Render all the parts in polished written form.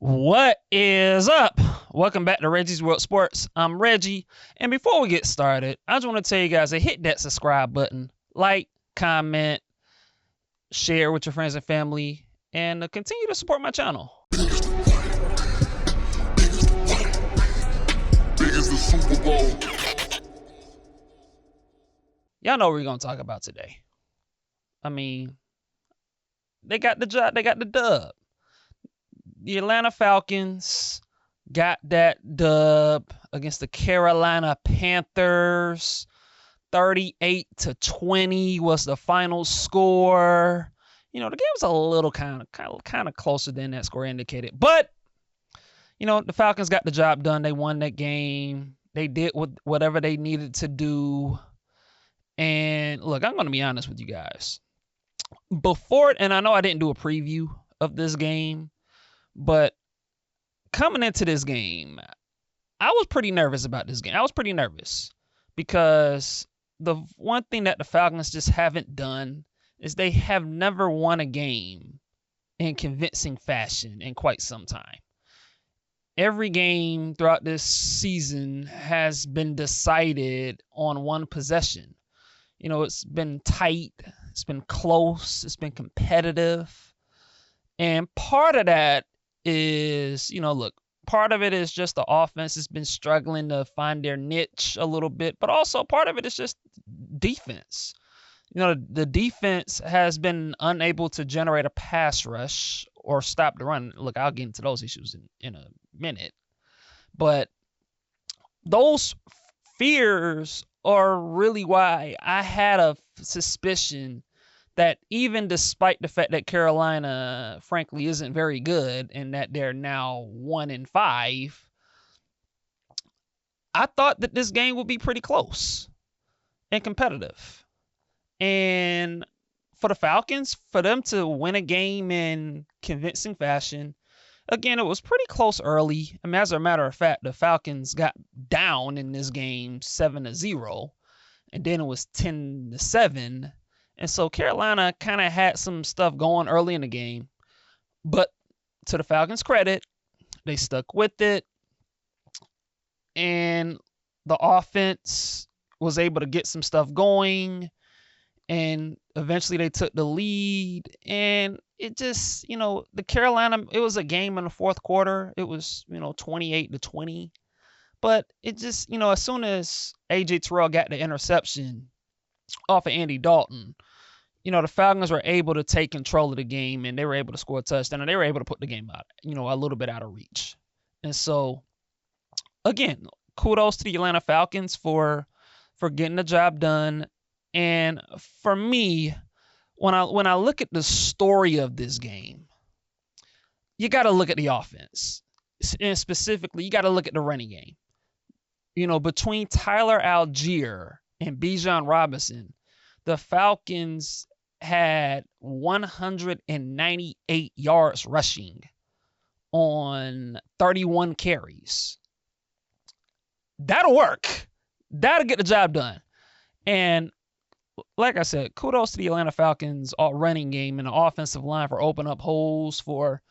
What is up? Welcome back to Reggie's World Sports. I'm Reggie, and before we get started, I just want to tell you guys to hit that subscribe button, like, comment, share with your friends and family, and continue to support my channel. Y'all know what we're gonna talk about today. I mean, they got the job, they got the dub. The Atlanta Falcons got that dub against the Carolina Panthers. 38-20 was the final score. You know, the game was a little kind of closer than that score indicated. But, you know, the Falcons got the job done. They won that game. They did whatever they needed to do. And look, I'm going to be honest with you guys. And I know I didn't do a preview of this game, but coming into this game, I was pretty nervous about this game. I was pretty nervous because the one thing that the Falcons just haven't done is they have never won a game in convincing fashion in quite some time. Every game throughout this season has been decided on one possession. You know, it's been tight, it's been close, it's been competitive. And part of that is, you know, look, part of it is just the offense has been struggling to find their niche a little bit, but also part of it is just defense. You know, the defense has been unable to generate a pass rush or stop the run. Look, I'll get into those issues in a minute. But those fears are really why I had a suspicion that even despite the fact that Carolina, frankly, isn't very good and that they're now 1-5, I thought that this game would be pretty close and competitive. And for the Falcons, for them to win a game in convincing fashion, again, it was pretty close early. I mean, as a matter of fact, the Falcons got down in this game 7-0, and then it was 10-7. And so Carolina kind of had some stuff going early in the game. But to the Falcons' credit, they stuck with it. And the offense was able to get some stuff going. And eventually they took the lead. And it just, you know, it was a game in the fourth quarter. It was, 28-20. But it just, as soon as A.J. Terrell got the interception off of Andy Dalton, the Falcons were able to take control of the game and they were able to score a touchdown and they were able to put the game out, a little bit out of reach. And so, again, kudos to the Atlanta Falcons for getting the job done. And for me, when I look at the story of this game, you got to look at the offense. And specifically, you got to look at the running game. Between Tyler Algier and Bijan Robinson, the Falcons had 198 yards rushing on 31 carries. That'll work. That'll get the job done. And like I said, kudos to the Atlanta Falcons running game and the offensive line for opening up holes for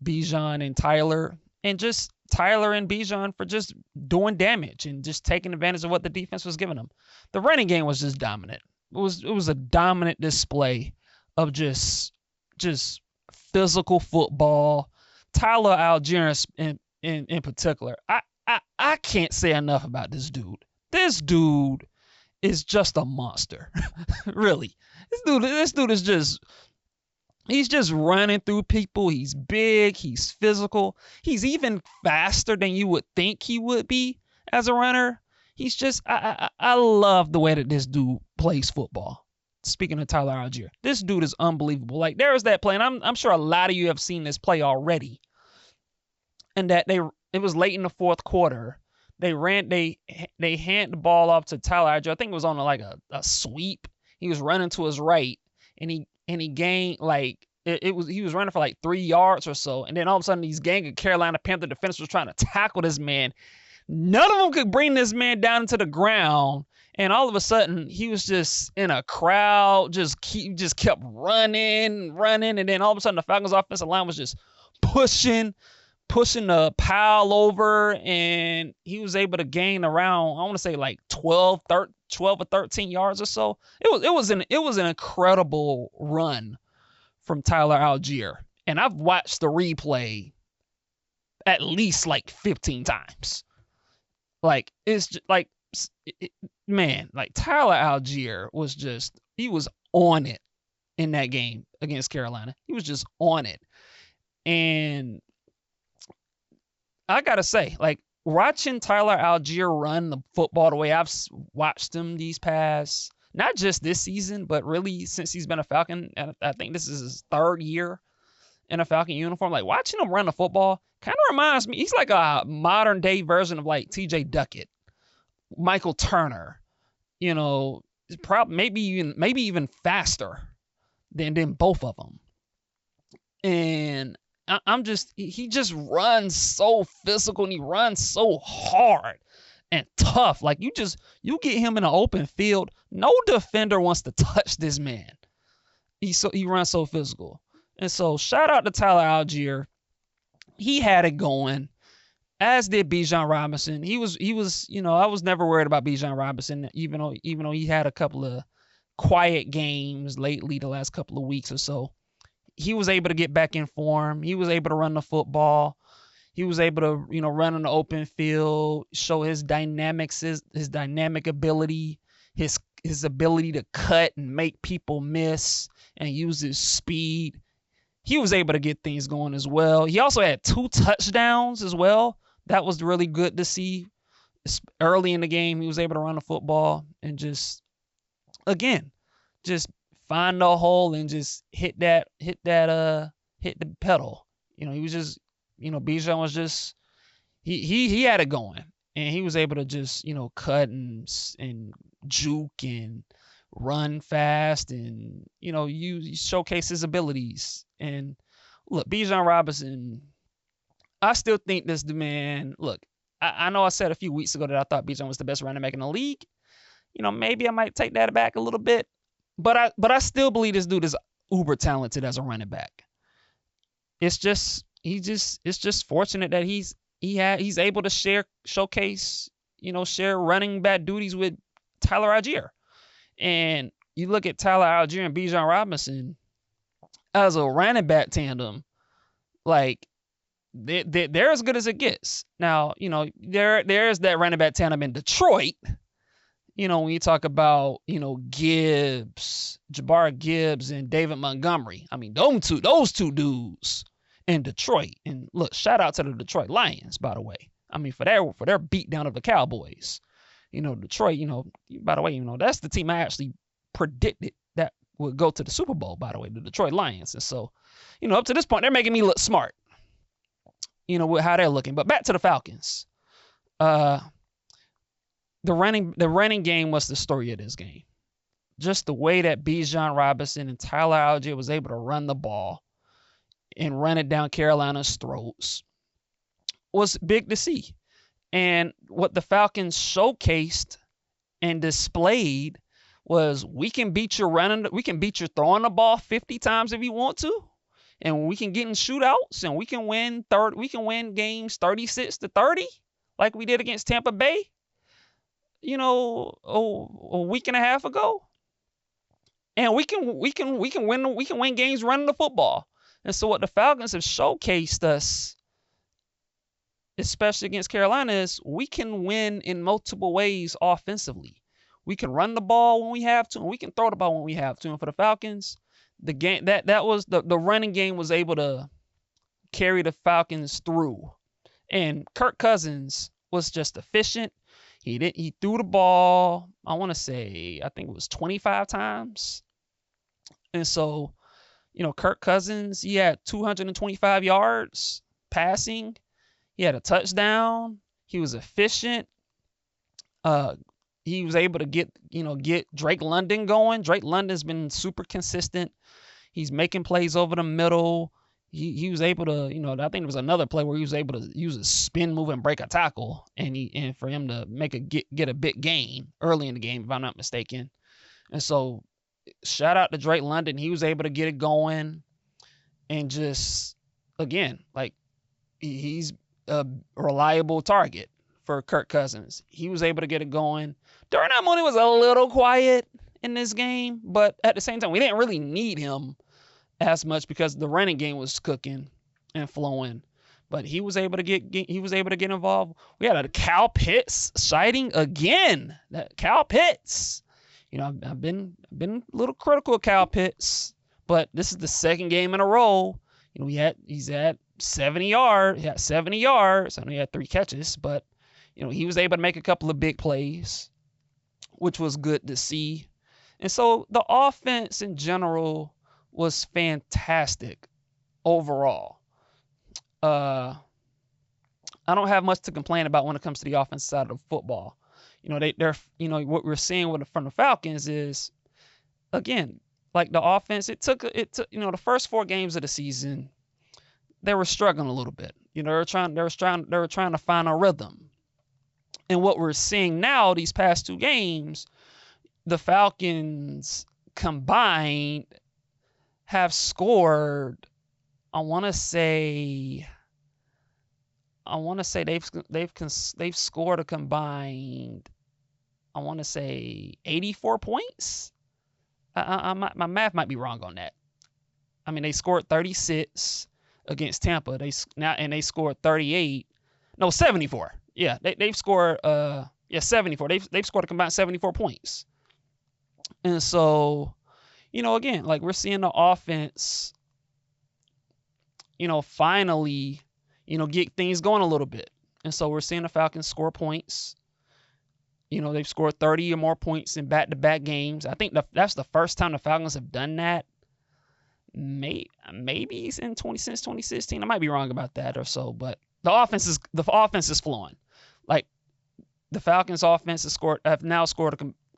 Bijan and Tyler. And just Tyler and Bijan for just doing damage and just taking advantage of what the defense was giving them. The running game was just dominant. It was a dominant display of just physical football. Tyler Algier in particular. I can't say enough about this dude. This dude is just a monster. Really. This dude is just he's just running through people. He's big, he's physical. He's even faster than you would think he would be as a runner. He's just, I love the way that this dude plays football. Speaking of Tyler Algier, this dude is unbelievable. Like, there was that play, and I'm sure a lot of you have seen this play already. And that it was late in the fourth quarter. They hand the ball off to Tyler Algier. I think it was on a sweep. He was running to his right, and he gained he was running for 3 yards or so, and then all of a sudden these gang of Carolina Panther defenders was trying to tackle this man. None of them could bring this man down into the ground. And all of a sudden, he was just in a crowd, just kept running. And then all of a sudden, the Falcons offensive line was just pushing pushing the pile over, and he was able to gain around, I want to say like 12 or 13 yards or so. It was an incredible run from Tyler Algier. And I've watched the replay at least like 15 times. Like, it's just, like, man, like Tyler Algier he was on it in that game against Carolina. He was just on it. And I gotta say, like, watching Tyler Algier run the football the way I've watched him these past, not just this season, but really since he's been a Falcon, and I think this is his 3rd year in a Falcon uniform, like, watching him run the football kind of reminds me, he's like a modern day version of like TJ Duckett, Michael Turner, probably maybe even faster than both of them. And he just runs so physical, and he runs so hard and tough. Like, you get him in an open field, no defender wants to touch this man. He runs so physical. And so shout out to Tyler Algier. He had it going, as did Bijan Robinson. He was, I was never worried about Bijan Robinson, even though he had a couple of quiet games lately, the last couple of weeks or so. He was able to get back in form. He was able to run the football. He was able to, run in the open field, show his dynamics, his dynamic ability, his ability to cut and make people miss, and use his speed. He was able to get things going as well. He also had 2 touchdowns as well. That was really good to see. Early in the game, he was able to run the football and just find the hole and just hit the pedal. He was just, Bijan was just, he had it going, and he was able to just, cut and juke and run fast, and, you showcase his abilities. And look, Bijan Robinson, I still think this man, look, I know I said a few weeks ago that I thought Bijan was the best running back in the league. Maybe I might take that back a little bit. But I still believe this dude is uber talented as a running back. It's just fortunate that he's able to showcase running back duties with Tyler Algier. And you look at Tyler Algier and Bijan Robinson as a running back tandem, like, they're as good as it gets. Now, there's that running back tandem in Detroit. When you talk about, Jabbar Gibbs and David Montgomery, I mean, those two dudes in Detroit. And look, shout out to the Detroit Lions, by the way. I mean, for their beat down of the Cowboys. Detroit, by the way, that's the team I actually predicted that would go to the Super Bowl, by the way, the Detroit Lions. And so, up to this point, they're making me look smart, with how they're looking. But back to the Falcons. The running game was the story of this game. Just the way that Bijan Robinson and Tyler Algier was able to run the ball and run it down Carolina's throats was big to see. And what the Falcons showcased and displayed was, we can beat you throwing the ball 50 times if you want to, and we can get in shootouts, and we can win games 36-30 like we did against Tampa Bay. A week and a half ago, and we can win games running the football. And so what the Falcons have showcased us, especially against Carolina, is we can win in multiple ways offensively. We can run the ball when we have to, and we can throw the ball when we have to. And for the Falcons, the game that was the running game was able to carry the Falcons through. And Kirk Cousins was just efficient. He threw the ball, I think it was 25 times. And so, Kirk Cousins, he had 225 yards passing. He had a touchdown. He was efficient. He was able to get Drake London going. Drake London's been super consistent. He's making plays over the middle. He was able to, I think there was another play where he was able to use a spin move and break a tackle, and for him to get a big gain early in the game, if I'm not mistaken. And so, shout out to Drake London. He was able to get it going, and just, again, like, he's a reliable target for Kirk Cousins. He was able to get it going. Darnell Mooney was a little quiet in this game, but at the same time, we didn't really need him as much because the running game was cooking and flowing. But he was able to get involved. We had a Cal Pitts sighting again. That Cal Pitts. I've been a little critical of Cal Pitts, but this is the second game in a row. He's at 70 yards. He had 70 yards. I know he had 3 catches, but he was able to make a couple of big plays, which was good to see. And so the offense in general was fantastic overall. I don't have much to complain about when it comes to the offensive side of football. They're what we're seeing from the Falcons is, again, like the offense. It took the first 4 games of the season, they were struggling a little bit. They were trying to find a rhythm. And what we're seeing now, these past 2 games, the Falcons combined have scored. I want to say they've scored a combined, I want to say 84 points. My math might be wrong on that. I mean, they scored 36 against Tampa. They scored 38. No, 74. Yeah, they've scored 74. They've scored a combined 74 points. And so, again, like we're seeing the offense, finally, get things going a little bit. And so we're seeing the Falcons score points. They've scored 30 or more points in back-to-back games. I think that's the first time the Falcons have done that. Maybe since 2016. I might be wrong about that or so, but the offense is flowing. Like the Falcons' offense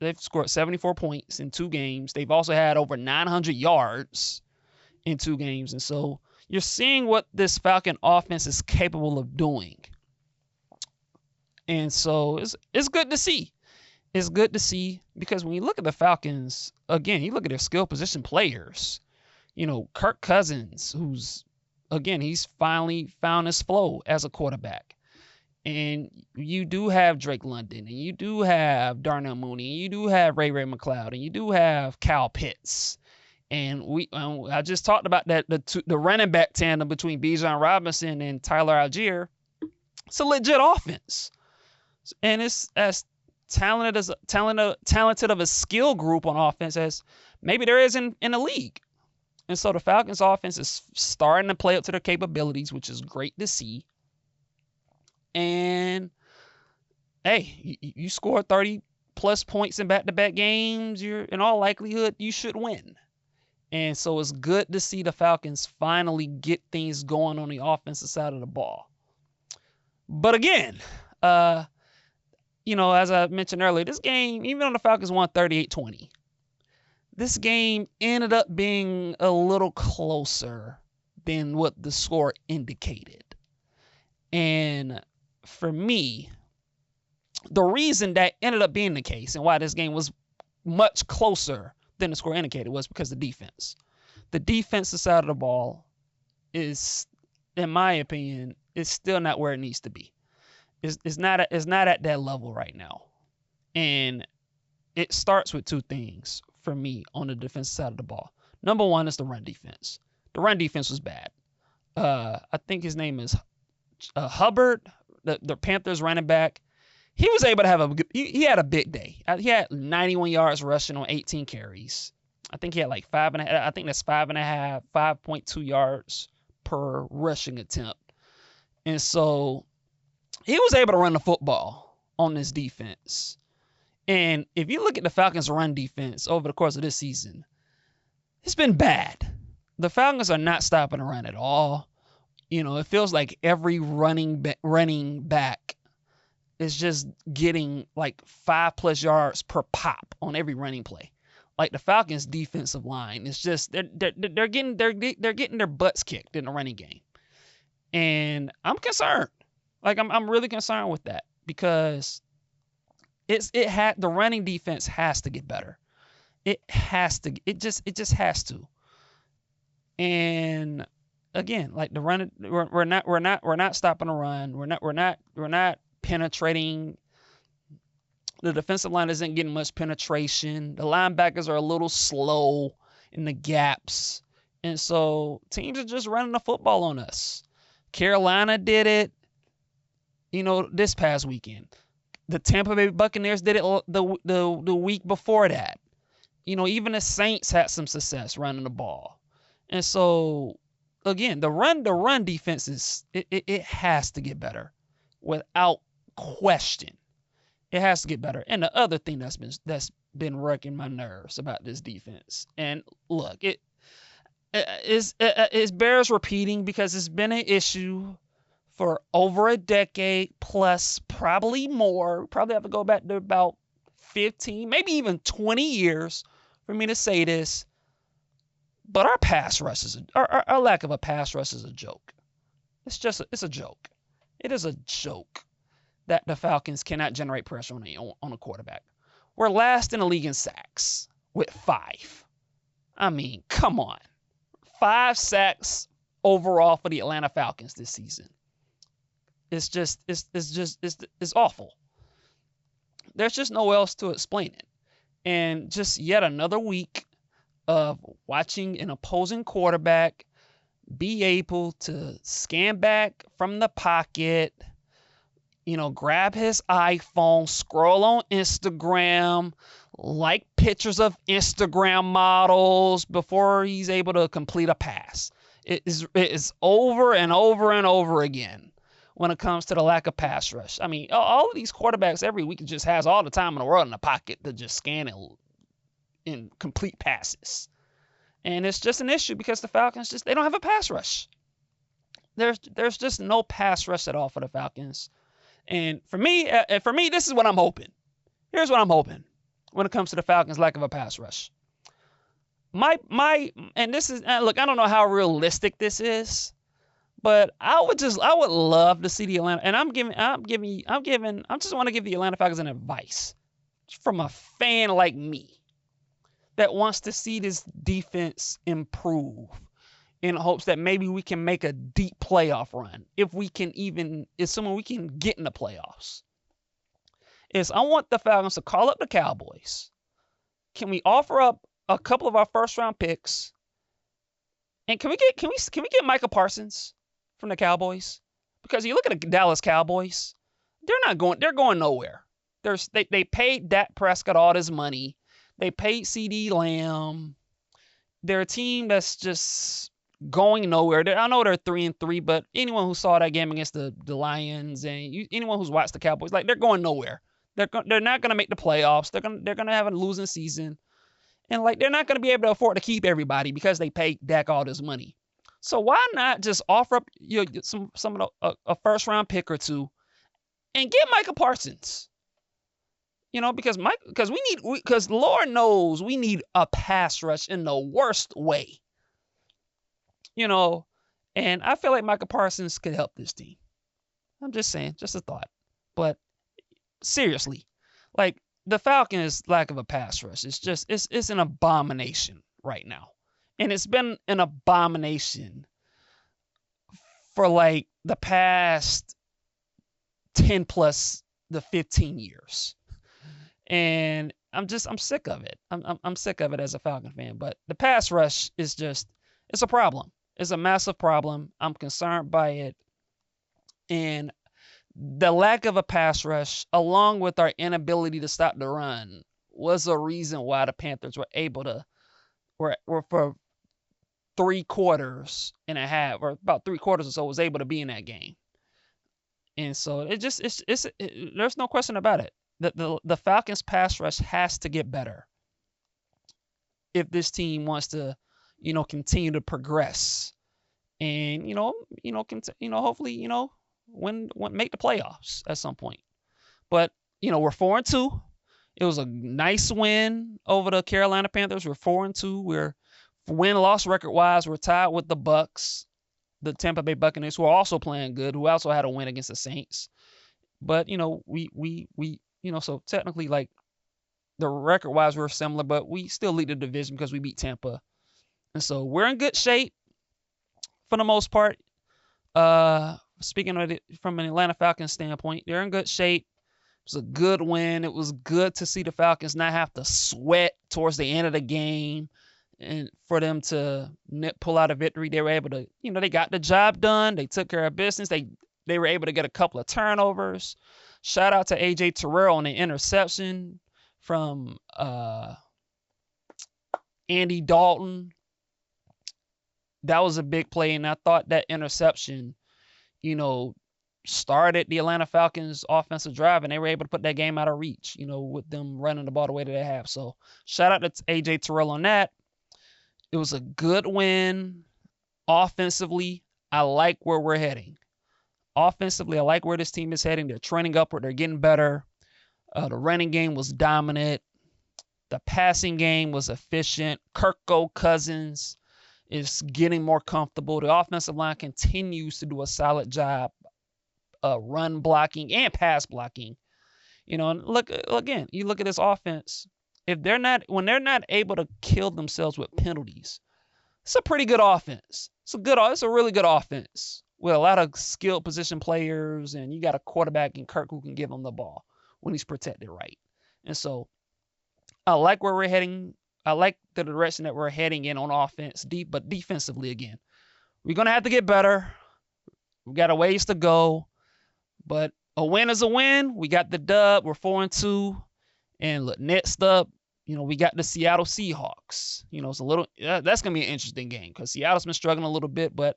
they've scored 74 points in 2 games. They've also had over 900 yards in 2 games, and so you're seeing what this Falcon offense is capable of doing. And so it's good to see. It's good to see because when you look at the Falcons, again, you look at their skill position players. Kirk Cousins, he's finally found his flow as a quarterback. And you do have Drake London, and you do have Darnell Mooney, and you do have Ray McLeod, and you do have Cal Pitts. And I just talked about that the running back tandem between Bijan Robinson and Tyler Algier. It's a legit offense, and it's as talented of a skill group on offense as maybe there is in the league. And so the Falcons offense is starting to play up to their capabilities, which is great to see. And hey, you score 30 plus points in back-to-back games, in all likelihood you should win. And so it's good to see the Falcons finally get things going on the offensive side of the ball. But again, as I mentioned earlier, this game, even though the Falcons won 38-20, this game ended up being a little closer than what the score indicated. And for me, the reason that ended up being the case and why this game was much closer than the score indicated was because the defense. The defensive side of the ball is, in my opinion, is still not where it needs to be. It's not at that level right now. And it starts with 2 things for me on the defensive side of the ball. Number 1 is the run defense. The run defense was bad. I think his name is Hubbard, the Panthers running back. He was able to have he had a big day. He had 91 yards rushing on 18 carries. I think he had like 5.5. I think that's 5.2 yards per rushing attempt. And so he was able to run the football on this defense. And if you look at the Falcons' run defense over the course of this season, it's been bad. The Falcons are not stopping the run at all. It feels like every running back is just getting like 5+ yards per pop on every running play. Like the Falcons' defensive line is just they're getting their butts kicked in the running game, and I'm concerned. Like I'm really concerned with that because the running defense has to get better. It just has to. And again, like the run, we're not stopping the run. We're not penetrating. The defensive line isn't getting much penetration. The linebackers are a little slow in the gaps. And so teams are just running the football on us. Carolina did it, this past weekend. The Tampa Bay Buccaneers did it the week before that. Even the Saints had some success running the ball. And so, again, the run defense it has to get better without question. It has to get better. And the other thing that's been wrecking my nerves about this defense, and look, it bears repeating because it's been an issue for over a decade plus, probably more. Probably have to go back to about 15, maybe even 20 years for me to say this. But our pass rush our lack of a pass rush is a joke. It's a joke. It is a joke that the Falcons cannot generate pressure on a quarterback. We're last in the league in sacks with 5. I mean, come on. 5 sacks overall for the Atlanta Falcons this season. It's awful. There's just no else to explain it. And just yet another week of watching an opposing quarterback be able to scan back from the pocket, grab his iPhone, scroll on Instagram, like pictures of Instagram models before he's able to complete a pass. It is over and over and over again when it comes to the lack of pass rush. I mean, all of these quarterbacks every week just has all the time in the world in the pocket to just scan and complete passes. And it's just an issue because the Falcons they don't have a pass rush. There's just no pass rush at all for the Falcons. And for me, this is what I'm hoping. Here's what I'm hoping when it comes to the Falcons' lack of a pass rush. And this is, look, I don't know how realistic this is, but I would love to see the Atlanta, and I just want to give the Atlanta Falcons an advice from a fan like me that wants to see this defense improve in hopes that maybe we can make a deep playoff run. Assuming we can get in the playoffs. I want the Falcons to call up the Cowboys. Can we offer up a couple of our first round picks? And can we get Micah Parsons from the Cowboys? Because you look at the Dallas Cowboys, they're going nowhere. They paid Dak Prescott all this money. They paid CeeDee Lamb. They're a team that's just going nowhere. I know they're 3-3, but anyone who saw that game against the Lions and anyone who's watched the Cowboys, they're going nowhere. They're not going to make the playoffs. They're going to have a losing season. And they're not going to be able to afford to keep everybody because they paid Dak all this money. So why not just offer up a first round pick or two and get Micah Parsons? Because Lord knows we need a pass rush in the worst way. And I feel like Micah Parsons could help this team. I'm just saying, just a thought. But seriously, the Falcons' lack of a pass rush, it's an abomination right now. And it's been an abomination for the past 10 plus the 15 years. And I'm sick of it. I'm sick of it as a Falcon fan. But the pass rush is it's a problem. It's a massive problem. I'm concerned by it. And the lack of a pass rush, along with our inability to stop the run, was a reason why the Panthers were able to, were for 3 quarters and a half, or about 3 quarters or so, was able to be in that game. And so there's no question about it. The Falcons pass rush has to get better if this team wants to, continue to progress and, hopefully, make the playoffs at some point. But, we're 4-2. It was a nice win over the Carolina Panthers. We're 4-2. We're win-loss record-wise. We're tied with the Bucks, the Tampa Bay Buccaneers, who are also playing good, who also had a win against the Saints. But, so technically, the record-wise, we're similar, but we still lead the division because we beat Tampa. And so we're in good shape for the most part. Speaking of it from an Atlanta Falcons standpoint, they're in good shape. It was a good win. It was good to see the Falcons not have to sweat towards the end of the game and for them to pull out a victory. They were able to, they got the job done. They took care of business. They were able to get a couple of turnovers. Shout out to A.J. Terrell on the interception from Andy Dalton. That was a big play, and I thought that interception, started the Atlanta Falcons offensive drive, and they were able to put that game out of reach, with them running the ball the way that they have. So shout out to A.J. Terrell on that. It was a good win. Offensively, I like where we're heading. Offensively, I like where this team is heading. They're trending upward. They're getting better. The running game was dominant. The passing game was efficient. Kirko Cousins is getting more comfortable. The offensive line continues to do a solid job run blocking and pass blocking. And look again, you look at this offense. When they're not able to kill themselves with penalties, it's a pretty good offense. It's a really good offense with a lot of skilled position players, and you got a quarterback in Kirk who can give them the ball when he's protected right. And so I like where we're heading. I like the direction that we're heading in on offense, but defensively, again, we're going to have to get better. We got a ways to go, but a win is a win. We got the dub. We're 4-2. And look, next up, we got the Seattle Seahawks. It's a little, that's going to be an interesting game because Seattle's been struggling a little bit, but,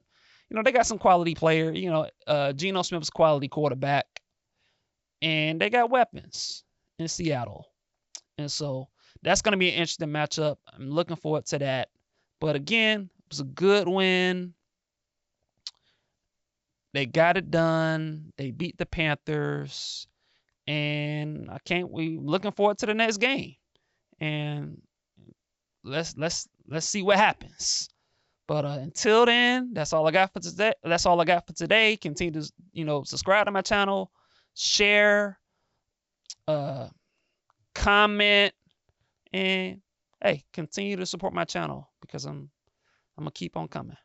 they got some quality player. Geno Smith's quality quarterback, and they got weapons in Seattle. And so that's going to be an interesting matchup. I'm looking forward to that. But again, it was a good win. They got it done. They beat the Panthers. And we looking forward to the next game. And let's see what happens. But until then, that's all I got for today. Continue to, subscribe to my channel, share, comment, and hey, continue to support my channel because I'm gonna keep on coming.